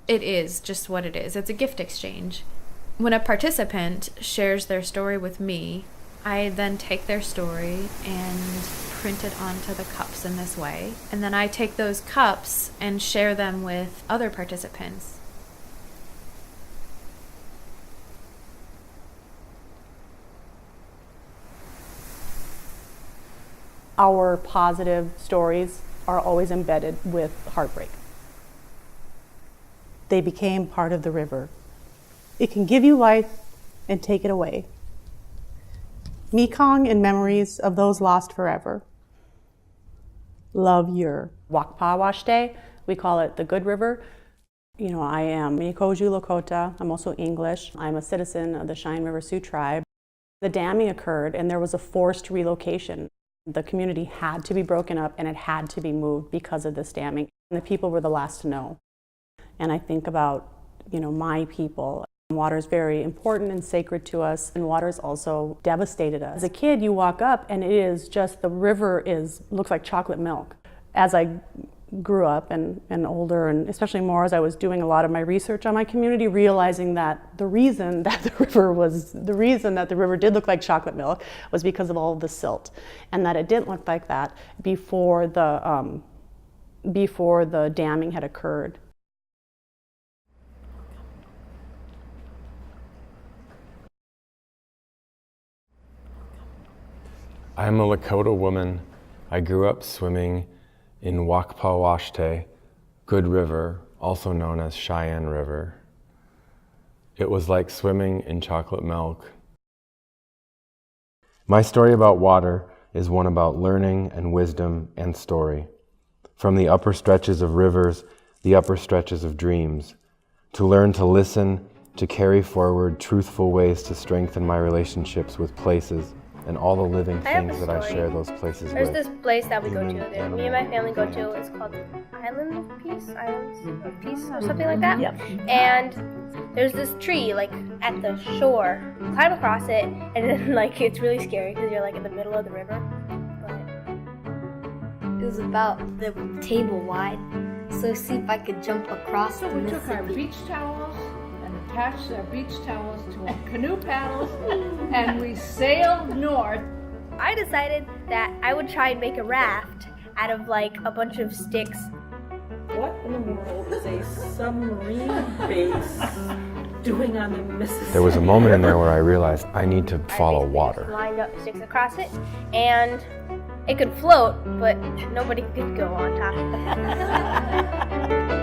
It is just what it is. It's a gift exchange. When a participant shares their story with me, I then take their story and print it onto the cups in this way. And then I take those cups and share them with other participants. Our positive stories are always embedded with heartbreak. They became part of the river. It can give you life and take it away. Mekong and memories of those lost forever. Love your Wakpa-Washte. We call it the Good River. You know, I am Minikoju Lakota. I'm also English. I'm a citizen of the Cheyenne River Sioux tribe. The damming occurred and there was a forced relocation. The community had to be broken up and it had to be moved because of this damming. And the people were the last to know. And I think about, you know, my people. Water is very important and sacred to us, and water has also devastated us. As a kid, you walk up and it is just, the river looks like chocolate milk. As I grew up and older, and especially more as I was doing a lot of my research on my community, realizing that the reason that the river did look like chocolate milk was because of all of the silt, and that it didn't look like that before the damming had occurred. I'm a Lakota woman. I grew up swimming in Wakpa-Washte, Good River, also known as Cheyenne River. It was like swimming in chocolate milk. My story about water is one about learning and wisdom and story. From the upper stretches of rivers, the upper stretches of dreams, to learn to listen, to carry forward truthful ways to strengthen my relationships with places and all the living things that I share those places There's with. this place that we go to, that me and my family go to. It's called Islands of Peace, or something like that. Yep. And there's this tree, like, at the shore. You climb across it, and then, like, it's really scary because you're, like, in the middle of the river. It was about the table wide, so see if I could jump across the We took our Mississippi. beach towels and attached our beach towels to our canoe paddles, and we sailed north. I decided that I would try and make a raft out of, like, a bunch of sticks. What in the world is a submarine base doing on the Mississippi? There was a moment in there where I realized I need to follow I basically water. just lined up sticks across it, and it could float, but nobody could go on top of it.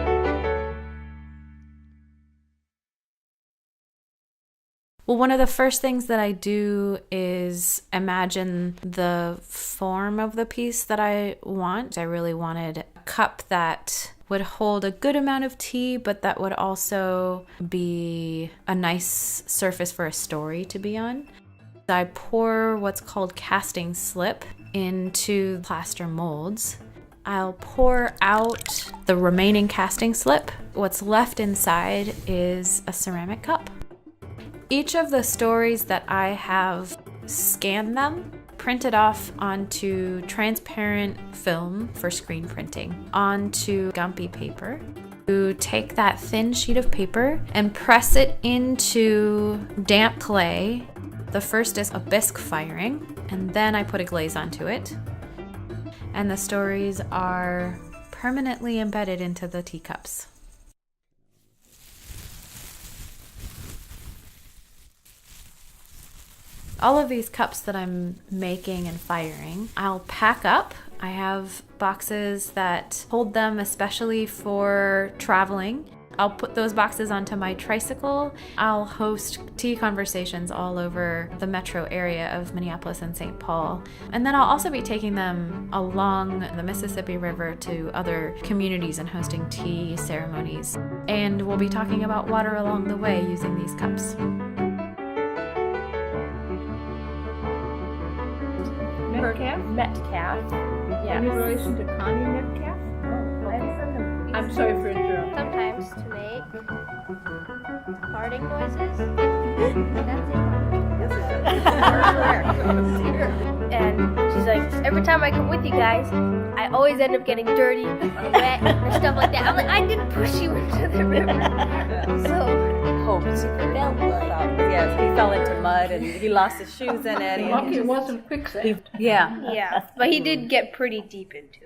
Well, one of the first things that I do is imagine the form of the piece that I want. I really wanted a cup that would hold a good amount of tea, but that would also be a nice surface for a story to be on. I pour what's called casting slip into plaster molds. I'll pour out the remaining casting slip. What's left inside is a ceramic cup. Each of the stories that I have scanned them, printed off onto transparent film for screen printing, onto Gumpy paper. You take that thin sheet of paper and press it into damp clay. The first is a bisque firing, and then I put a glaze onto it. And the stories are permanently embedded into the teacups. All of these cups that I'm making and firing, I'll pack up. I have boxes that hold them especially for traveling. I'll put those boxes onto my tricycle. I'll host tea conversations all over the metro area of Minneapolis and St. Paul. And then I'll also be taking them along the Mississippi River to other communities and hosting tea ceremonies. And we'll be talking about water along the way using these cups. Metcalf? Yes. Any relation to Connie Metcalf? Oh, okay. I'm sorry for interrupting. Sometimes to make. farting noises. And she's like, every time I come with you guys, I always end up getting dirty, or wet, or stuff like that. I'm like, I didn't push you into the river. So, Hoped. Yes, he fell into mud and he lost his shoes in it. Lucky it wasn't quicksand. Yeah. yeah. But he did get pretty deep into